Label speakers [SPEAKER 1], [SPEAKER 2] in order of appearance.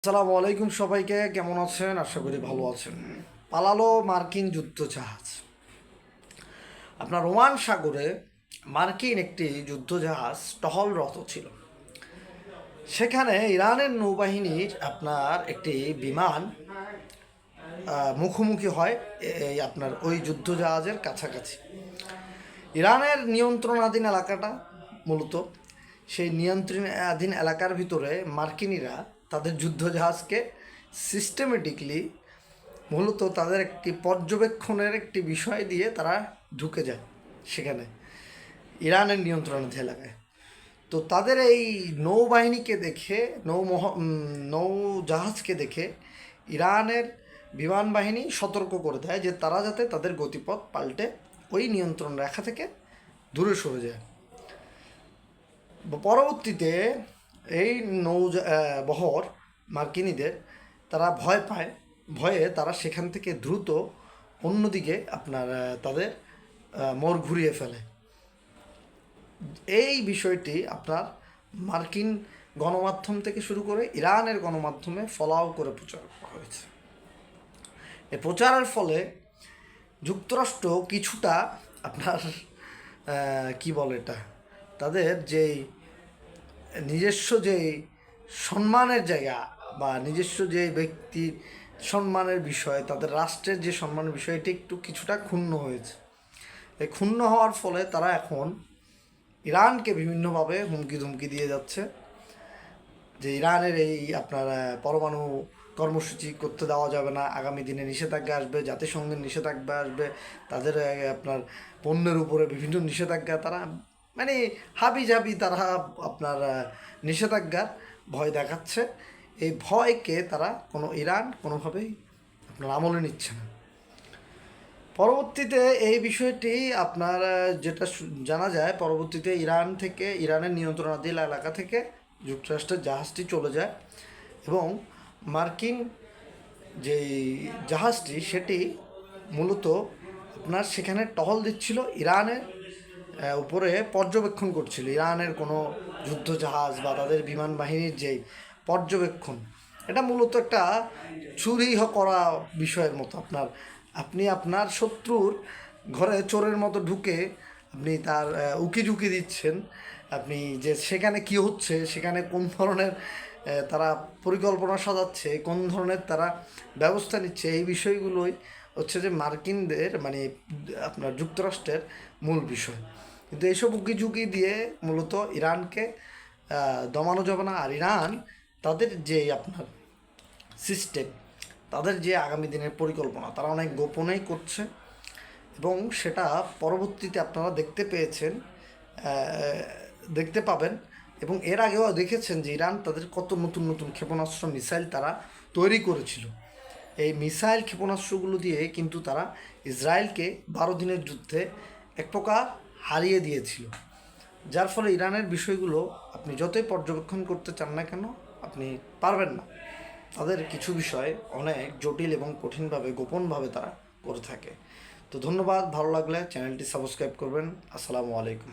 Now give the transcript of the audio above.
[SPEAKER 1] আসসালামু আলাইকুম সবাইকে, কেমন আছেন? আশা করি ভালো আছেন। পালালো মার্কিন যুদ্ধজাহাজ। আপনার ওমান সাগরে মার্কিন একটি যুদ্ধজাহাজ টহলরত ছিল। সেখানে ইরানের নৌবাহিনীর আপনার একটি বিমান মুখোমুখি হয় এই আপনার ওই যুদ্ধজাহাজের কাছাকাছি। ইরানের নিয়ন্ত্রণাধীন এলাকাটা মূলত সেই নিয়ন্ত্রণাধীন এলাকার ভিতরে মার্কিনিরা তাদের যুদ্ধজাহাজকে সিস্টেমেটিকলি মূলত তাদের একটি পর্যবেক্ষণের একটি বিষয় দিয়ে তারা ঢুকে যায় সেখানে ইরানের নিয়ন্ত্রণাধীন এলাকায়। তো তাদের এই নৌবাহিনীকে দেখে নৌজাহাজকে দেখে ইরানের বিমান বাহিনী সতর্ক করে দেয় যে তারা যাতে তাদের গতিপথ পাল্টে ওই নিয়ন্ত্রণ রেখা থেকে দূরে সরে যায়। পরবর্তীতে এই বহর মার্কিনীদের তারা ভয় পায়, ভয়ে তারা সেখান থেকে দ্রুত অন্যদিকে আপনার তাদের মোড় ঘুরিয়ে ফেলে। এই বিষয়টি আপনার মার্কিন গণমাধ্যম থেকে শুরু করে ইরানের গণমাধ্যমে ফলাও করে প্রচার করা হয়েছে। এই প্রচারের ফলে যুক্তরাষ্ট্র কিছুটা আপনার কি বলে এটা, তাদের যেই নিজস্ব যেই সম্মানের জায়গা বা নিজস্ব যে ব্যক্তির সম্মানের বিষয়, তাদের রাষ্ট্রের যে সম্মানের বিষয়, এটি একটু কিছুটা ক্ষুণ্ণ হয়েছে। এই ক্ষুণ্ণ হওয়ার ফলে তারা এখন ইরানকে বিভিন্নভাবে হুমকি ধুমকি দিয়ে যাচ্ছে যে ইরানের এই আপনার পরমাণু কর্মসূচি করতে দেওয়া যাবে না, আগামী দিনে নিষেধাজ্ঞা আসবে, জাতিসংঘের নিষেধাজ্ঞা আসবে, তাদের আপনার পণ্যের উপরে বিভিন্ন নিষেধাজ্ঞা, তারা মানে হাবি জাবি তারা আপনার নিষেধাজ্ঞার ভয় দেখাচ্ছে। এই ভয়কে তারা ইরান কোনোভাবেই আপনার আমলে নিচ্ছে না। পরবর্তীতে এই বিষয়টি আপনার যেটা জানা যায়, পরবর্তীতে ইরানের নিয়ন্ত্রণাধীন এলাকা থেকে যুক্তরাষ্ট্রের জাহাজটি চলে যায় এবং মার্কিন যেই জাহাজটি সেটি মূলত আপনার সেখানে টহল দিচ্ছিল, ইরানের উপরে পর্যবেক্ষণ করছিল। ইরানের কোনো যুদ্ধজাহাজ বা তাদের বিমান বাহিনীর যেই পর্যবেক্ষণ, এটা মূলত একটা চুরি করা বিষয়ের মতো। আপনি আপনার শত্রুর ঘরে চোরের মতো ঢুকে আপনি তার উকি ঝুঁকি দিচ্ছেন, আপনি যে সেখানে কি হচ্ছে, সেখানে কোন ধরনের তারা পরিকল্পনা সাজাচ্ছে, কোন ধরনের তারা ব্যবস্থা নিচ্ছে, এই বিষয়গুলোই হচ্ছে যে মার্কিনদের মানে আপনার যুক্তরাষ্ট্রের মূল বিষয়। কিন্তু এইসব উকি ঝুঁকি দিয়ে মূলত ইরানকে দমানো যাবে না। আর ইরান তাদের যে আপনার সিস্টেম, তাদের যে আগামী দিনের পরিকল্পনা, তারা অনেক গোপনেই করছে এবং সেটা পরবর্তীতে আপনারা দেখতে পাবেন এবং এর আগেও দেখেছেন যে ইরান তাদের কত নতুন নতুন ক্ষেপণাস্ত্র মিসাইল তারা তৈরি করেছিল। এই মিসাইল ক্ষেপণাস্ত্রগুলো দিয়ে কিন্তু তারা ইসরায়েলকে 12 দিনের যুদ্ধে এক প্রকার হারিয়ে দিয়েছিল। যার ফলে ইরানের বিষয়গুলো আপনি যতই পর্যবেক্ষণ করতে চান না কেন, আপনি পারবেন না। তাদের কিছু বিষয় অনেক জটিল এবং কঠিনভাবে গোপনভাবে তারা করে থাকে। তো ধন্যবাদ, ভালো লাগলে চ্যানেলটি সাবস্ক্রাইব করবেন। আসসালামু আলাইকুম।